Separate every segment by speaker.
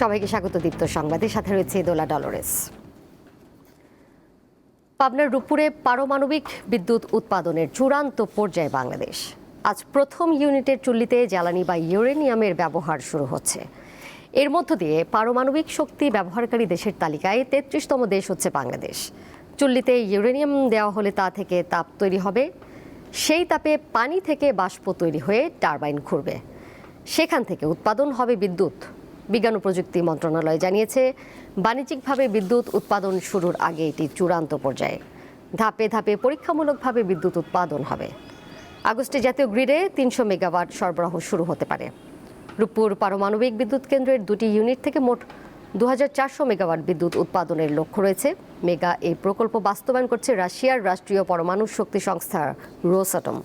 Speaker 1: সবাইকে স্বাগত দীপ্ত সংবাদের সাথে রয়েছে দোলা ডলোরেস। পাবনার রূপপুরে পারমাণবিক বিদ্যুৎ উৎপাদনের চূড়ান্ত পর্যায়ে বাংলাদেশ। আজ প্রথম ইউনিটের চুল্লিতে জ্বালানি বা ইউরেনিয়ামের ব্যবহার শুরু হচ্ছে। এর মধ্য দিয়ে পারমাণবিক শক্তি ব্যবহারকারী দেশের তালিকায় ৩৩তম দেশ হচ্ছে বাংলাদেশ। চুল্লিতে ইউরেনিয়াম দেওয়া হলে তা থেকে তাপ তৈরি হবে। সেই তাপে পানি থেকে বাষ্প তৈরি হয়ে টারবাইন ঘুরবে। সেখান থেকে উৎপাদন হবে বিদ্যুৎ। বিজ্ঞান ও প্রযুক্তি মন্ত্রণালয় জানিয়েছে, বাণিজ্যিকভাবে বিদ্যুৎ উৎপাদন শুরুর আগে এটি চূড়ান্ত পর্যায়ে। ধাপে ধাপে পরীক্ষামূলকভাবে বিদ্যুৎ উৎপাদন হবে। আগস্টে জাতীয় গ্রিডে ৩০০ মেগাওয়াট সরবরাহ শুরু হতে পারে। রূপপুর পারমাণবিক বিদ্যুৎ কেন্দ্রের ২টি ইউনিট থেকে মোট ২৪০০ মেগাওয়াট বিদ্যুৎ উৎপাদনের লক্ষ্য রয়েছে। মেগা এই প্রকল্প বাস্তবায়ন করছে রাশিয়ার রাষ্ট্রীয় পরমাণু শক্তি সংস্থা রোসাটম।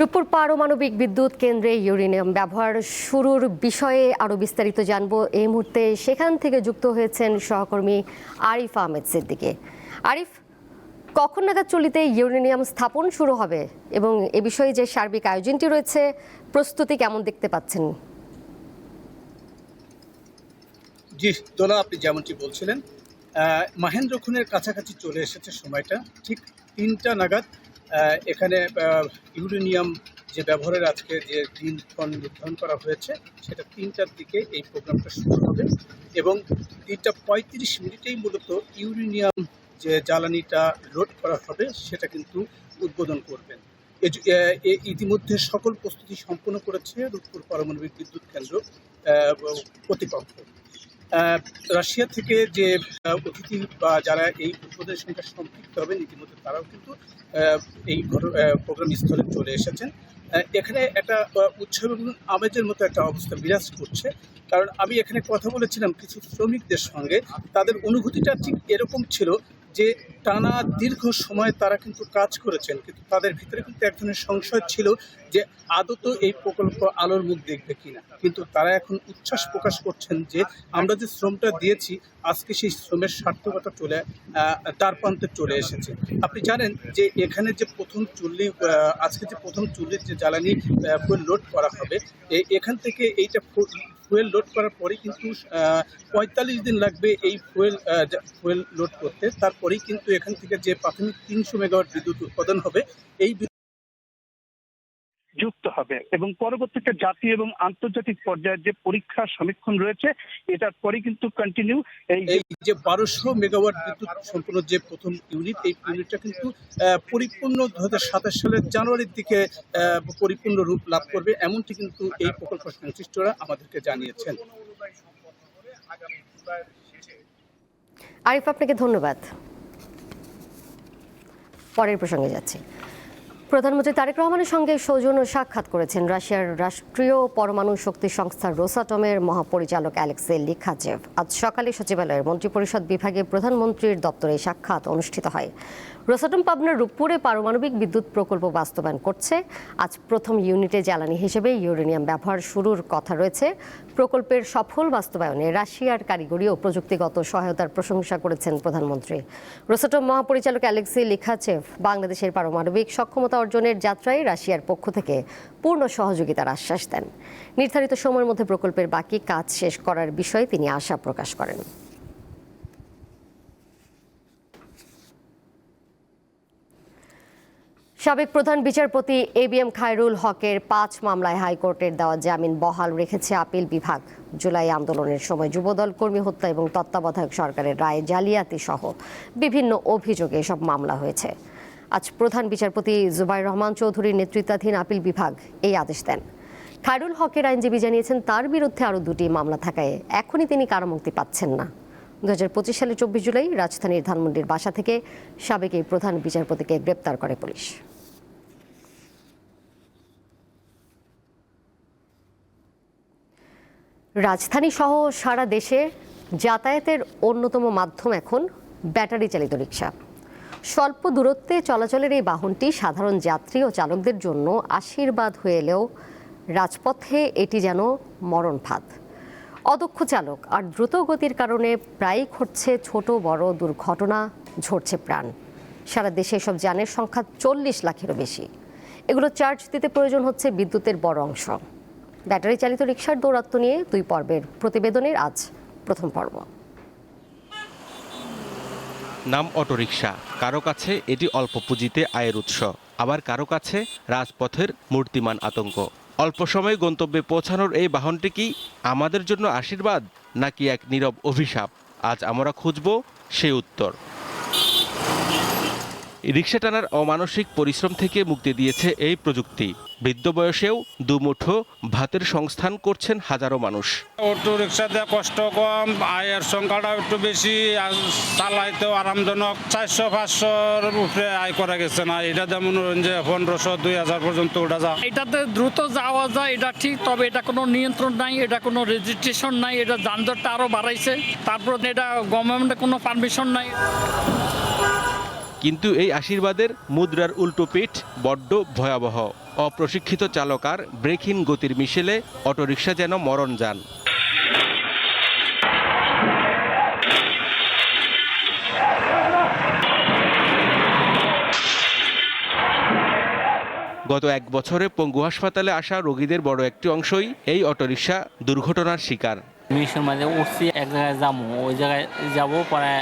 Speaker 1: রূপপুর পারমাণবিক বিদ্যুৎ কেন্দ্রে ইউরেনিয়াম ব্যবহার শুরুর বিষয়ে আরও বিস্তারিত জানবো এই মুহূর্তে। সেখান থেকে যুক্ত হয়েছেন সহকর্মী আরিফ আহমেদ সিদ্দিকী। আরিফ, কখন নাগাদ চুল্লিতে ইউরেনিয়াম স্থাপন শুরু হবে এবং এ বিষয়ে যে সার্বিক আয়োজনটি রয়েছে, প্রস্তুতি কেমন দেখতে পাচ্ছেন?
Speaker 2: জি দোলা, আপনি যেমনটি বলছিলেন, মাহেন্দ্রক্ষণের কাছাকাছি চলে এসেছে সময়টা। ঠিক ৩টা নাগাদ এখানে ইউরেনিয়াম যে ব্যবহারের আজকে যে দিনক্ষণ নির্ধারণ করা হয়েছে, সেটা ৩টার দিকে এই প্রোগ্রামটা শুরু হবে এবং ৩:৩৫ মূলত ইউরেনিয়াম যে জ্বালানিটা লোড করা হবে সেটা কিন্তু উদ্বোধন করবেন। ইতিমধ্যে সকল প্রস্তুতি সম্পন্ন করেছে রূপপুর পারমাণবিক বিদ্যুৎ কেন্দ্র কর্তৃপক্ষ। রাশিয়া থেকে যে অতিথি বা যারা এই উদ্বোধনের সঙ্গে সম্পৃক্ত হবেন, ইতিমধ্যে তারাও কিন্তু এই প্রোগ্রাম স্থলে চলে এসেছেন। এখানে একটা উৎসব এবং আমেজের মতো একটা অবস্থা বিরাজ করছে। কারণ আমি এখানে কথা বলেছিলাম কিছু শ্রমিকদের সঙ্গে, তাদের অনুভূতিটা ঠিক এরকম ছিল যে টানা দীর্ঘ সময় তারা কিন্তু কাজ করেছেন, কিন্তু তাদের ভিতরে কিন্তু এক ধরনের সংশয় ছিল যে আদত এই প্রকল্প আলোর মুখ দেখবে কিনা। কিন্তু তারা এখন উচ্ছ্বাস প্রকাশ করছেন যে আমরা যে শ্রমটা দিয়েছি, আজকে সেই শ্রমের সার্থকতা তার প্রান্তে চলে এসেছে। আপনি জানেন যে এখানে যে প্রথম চুল্লি, আজকে যে প্রথম চুল্লির যে জ্বালানি ফুয়েল লোড করা হবে, এখান থেকে এইটা ফুয়েল লোড করার পরেই কিন্তু ৪৫ দিন লাগবে এই ফুয়েল লোড করতে। তারপরেই কিন্তু এখান থেকে যে প্রাথমিক ৩০০ মেগাওয়াট বিদ্যুৎ উৎপাদন হবে, এই
Speaker 3: যুক্ত হবে এবং পরবর্তীতে জাতীয় এবং আন্তর্জাতিক পর্যায়ের যে পরীক্ষা সমীক্ষণ রয়েছে, এটার পরে কিন্তু কন্টিনিউ এই
Speaker 2: যে ১২০০ মেগাওয়াট বিদ্যুৎ সম্পন্ন যে প্রথম ইউনিট, এই ইউনিটটা কিন্তু পরিপূর্ণ ২০২৭ সালের জানুয়ারির দিকে পরিপূর্ণ রূপ লাভ করবে, এমনটি কিন্তু এই প্রকল্প সংশ্লিষ্টরা আমাদেরকে জানিয়েছেন।
Speaker 1: আরিফ, আপনাকে ধন্যবাদ। পরের প্রসঙ্গে যাচ্ছি। প্রধানমন্ত্রী তারেক রহমানের সঙ্গে সৌজন্য সাক্ষাৎ করেছেন রাশিয়ার রাষ্ট্রীয় পরমাণু শক্তি সংস্থা রোসাটমের মহাপরিচালক অ্যালেক্সেই লিখাচেভ। আজ সকালে সচিবালয়ের মন্ত্রিপরিষদ বিভাগে প্রধানমন্ত্রীর দপ্তরে সাক্ষাৎ অনুষ্ঠিত হয়। রোসাটম পাবনার রূপপুরে পারমাণবিক বিদ্যুৎ প্রকল্প বাস্তবায়ন করছে। আজ প্রথম ইউনিটে জ্বালানি হিসেবে ইউরেনিয়াম ব্যবহার শুরুর কথা রয়েছে। প্রকল্পের সফল বাস্তবায়নে রাশিয়ার কারিগরি ও প্রযুক্তিগত সহায়তার প্রশংসা করেছেন প্রধানমন্ত্রী। রোসাটম মহাপরিচালক অ্যালেক্সেই লিখাচেভ বাংলাদেশের পারমাণবিক সক্ষমতা অর্জনের যাত্রায় রাশিয়ার পক্ষ থেকে পূর্ণ সহযোগিতার আশ্বাস দেন। নির্ধারিত সময়ের মধ্যে প্রকল্পের বাকি কাজ শেষ করার বিষয়ে তিনি আশা প্রকাশ করেন। সাবেক প্রধান বিচারপতি ABM খায়রুল হকের ৫ মামলায় হাইকোর্টের দেওয়া জামিন বহাল রেখেছে আপিল বিভাগ। জুলাই আন্দোলনের সময় যুবদল কর্মী হত্যা এবং তত্ত্বাবধায়ক সরকারের রায়ে জালিয়াতি সহ বিভিন্ন অভিযোগে এসব মামলা হয়েছে। আজ প্রধান বিচারপতি জুবাইর রহমান চৌধুরীর নেতৃত্বাধীন আপিল বিভাগ এই আদেশ দেন। খায়রুল হকের আইনজীবী জানিয়েছেন, তার বিরুদ্ধে আরও 2টি মামলা থাকায় এখনই তিনি কারামুক্তি পাচ্ছেন না। 2025 সালের 24 জুলাই রাজধানীর ধানমন্ডির বাসা থেকে সাবেক এই প্রধান বিচারপতিকে গ্রেপ্তার করে পুলিশ। রাজধানী সহ সারা দেশে যাতায়াতের অন্যতম মাধ্যম এখন ব্যাটারি চালিত রিক্সা। স্বল্প দূরত্বে চলাচলের এই বাহনটি সাধারণ যাত্রী ও চালকদের জন্য আশীর্বাদ হয়ে এলেও রাজপথে এটি যেন মরণ ফাঁদ। অদক্ষ চালক আর দ্রুত গতির কারণে প্রায়ই ঘটছে ছোট বড় দুর্ঘটনা, ঝরছে প্রাণ। সারা দেশে এসব যানের সংখ্যা 40 লাখেরও বেশি। এগুলো চার্জ দিতে প্রয়োজন হচ্ছে বিদ্যুতের বড় অংশ। ব্যাটারি চালিত রিকশার দৌরাত্ম্য নিয়ে 2 পর্বের প্রতিবেদনের আজ প্রথম পর্ব।
Speaker 4: নাম অটোরিকশা। কারো কাছে এটি অল্প পুঁজিতে আয়ের উৎস, আবার কারো কাছে রাজপথের মূর্তিমান আতঙ্ক। অল্প সময়ে গন্তব্যে পৌঁছানোর এই বাহনটি কি আমাদের জন্য আশীর্বাদ নাকি এক নীরব অভিশাপ? আজ আমরা খুঁজব সেই উত্তর। রিকশা টানার অমানসিক পরিশ্রম থেকে মুক্তি দিয়েছে এই প্রযুক্তি। বৃদ্ধ বয়সেও দুমুঠো ভাতের সংস্থান করছেন হাজারো মানুষ।
Speaker 5: অটো রিক্সা দিয়ে কষ্ট কম, আয়ের সংখ্যাটা একটু বেশি, চালাইতেও আরামজনক। 400-500-র উপরে আয় করা গেছে না। এটা যেমন যে 1500-2000 পর্যন্ত ওটা যা।
Speaker 6: এটাতে দ্রুত যাওয়া যায়, এটা ঠিক, তবে এটা কোনো নিয়ন্ত্রণ নাই, এটা কোনো রেজিস্ট্রেশন নাই, এটা যানজটটা আরও বাড়াইছে। তারপর এটা গভর্নমেন্টের কোনো পারমিশন নাই।
Speaker 4: কিন্তু এই আশীর্বাদের মুদ্রার উল্টো পিঠ বড্ড ভয়াবহ। অপ্রশিক্ষিত চালক আর ব্রেকহীন গতির মিশেলে অটোরিকশা যেন মরণ যান। গত 1 বছরে পঙ্গু হাসপাতালে আসা রোগীদের বড় একটি অংশই এই অটোরিকশা দুর্ঘটনার শিকার।
Speaker 7: মিশন মাঝে উঠছি, এক জায়গায় যাবো, ওই জায়গায় যাবো, পরে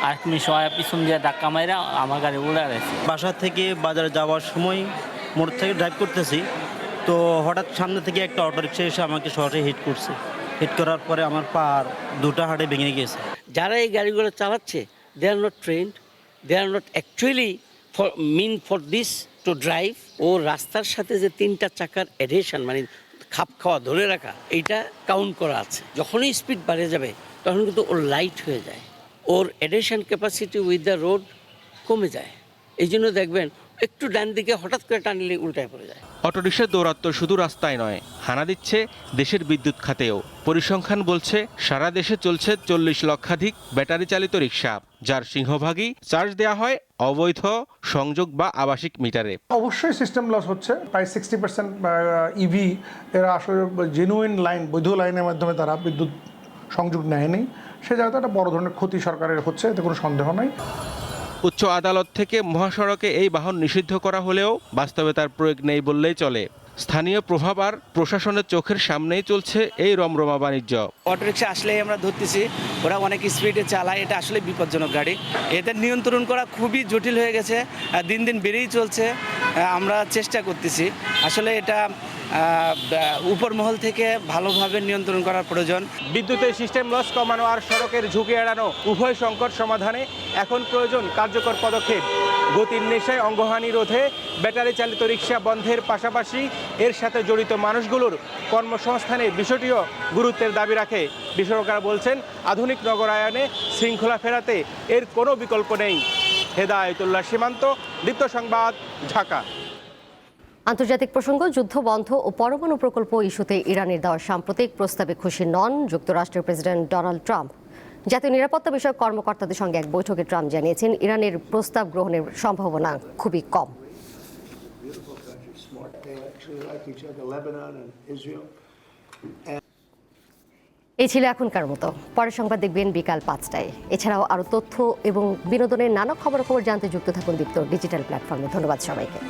Speaker 7: আরেক মিনিট পিছন দিয়ে ধাক্কা মাইরা আমার গাড়ি উড়ে গেছে।
Speaker 8: বাসা থেকে বাজারে যাওয়ার সময় মোটর থেকে ড্রাইভ করতেছি, তো হঠাৎ সামনে থেকে একটা অটোরিকশা এসে আমাকে শর্টে হিট করছে। হিট করার পরে আমার পা দুটো হাড়ে ভেঙে গেছে।
Speaker 9: যারা এই গাড়িগুলো চালাচ্ছে, they are not trained, they are not actually for this to drive. ও রাস্তার সাথে যে 3টা চাকার অ্যাডহেশন, মানে খাপ খাওয়া ধরে রাখা, এইটা কাউন্ট করা আছে। যখনই স্পিড বাড়ে যাবে তখন কিন্তু ওর লাইট হয়ে যায়, ওর adhesion capacity with the road কমে যায়। এই জন্য দেখবেন একটু ডান দিকে হঠাৎ করে টানলে উল্টায় পড়ে যায়।
Speaker 4: অটোরিকশার দৌরাত্ম্য শুধু রাস্তায় নয়, হানা দিচ্ছে দেশের বিদ্যুৎ খাতেও। পরিসংখ্যান বলছে সারা দেশে চলছে 40 লক্ষাধিক ব্যাটারি চালিত রিকশা, যার সিংহভাগই চার্জ দেওয়া হয় অবৈধ সংযোগ বা আবাসিক মিটারে।
Speaker 10: অবশ্যই সিস্টেম লস হচ্ছে। প্রায় 60% ইভি এরা আসলে জেনুইন লাইন, বৈধ লাইনের মাধ্যমে তারা বিদ্যুৎ সংযোগ নেয়নি। সে জায়গাতে একটা বড় ধরনের ক্ষতি সরকারের হচ্ছে, এতে কোনো সন্দেহ নাই।
Speaker 4: উচ্চ আদালত থেকে মহাসড়কে এই বাহন নিষিদ্ধ করা হলেও বাস্তবে তার প্রয়োগ নেই বললেই চলে। স্থানীয় প্রভাব আর প্রশাসনের চোখের সামনেই চলছে এই রমরমা বাণিজ্য।
Speaker 11: অটোরিকশা আসলেই আমরা ধরতেছি ওরা অনেক স্পিডে চালায়, এটা আসলে বিপজ্জনক গাড়ি। এতে নিয়ন্ত্রণ করা খুবই জটিল হয়ে গেছে, দিন দিন বেড়েই চলছে। আমরা চেষ্টা করতেছি, আসলে এটা উপর মহল থেকে ভালোভাবে নিয়ন্ত্রণ করার প্রয়োজন।
Speaker 4: বিদ্যুতের সিস্টেম লস কমানো আর সড়কের ঝুঁকি এড়ানো উভয় সংকট সমাধানে এখন প্রয়োজন কার্যকর পদক্ষেপ। গতির নেশায় অঙ্গহানি রোধে ব্যাটারি চালিত রিকশা বন্ধের পাশাপাশি এর সাথে জড়িত মানুষগুলোর কর্মসংস্থানের বিষয়টিও গুরুত্বের দাবি রাখে। বিশেষজ্ঞরা বলছেন আধুনিক নগরায়নে শৃঙ্খলা ফেরাতে এর কোনো বিকল্প নেই। হেদায়েতুল্লাহ সীমান্ত, দীপ্ত সংবাদ, ঢাকা।
Speaker 1: আন্তর্জাতিক প্রসঙ্গ, যুদ্ধ বন্ধ ও পরমাণু প্রকল্প ইস্যুতে ইরানের দেওয়া সাম্প্রতিক প্রস্তাবে খুশি নন যুক্তরাষ্ট্রের প্রেসিডেন্ট ডোনাল্ড ট্রাম্প। জাতীয় নিরাপত্তা বিষয়ক কর্মকর্তাদের সঙ্গে এক বৈঠকে ট্রাম্প জানিয়েছেন ইরানের প্রস্তাব গ্রহণের সম্ভাবনা খুবই কম। এই ছিল এখনকার মতো। পরের সংবাদ দেখবেন বিকাল 5টায়। এছাড়াও আরও তথ্য এবং বিনোদনের নানা খবরাখবর জানতে যুক্ত থাকুন দীপ্ত ডিজিটাল প্ল্যাটফর্মে। ধন্যবাদ সবাইকে।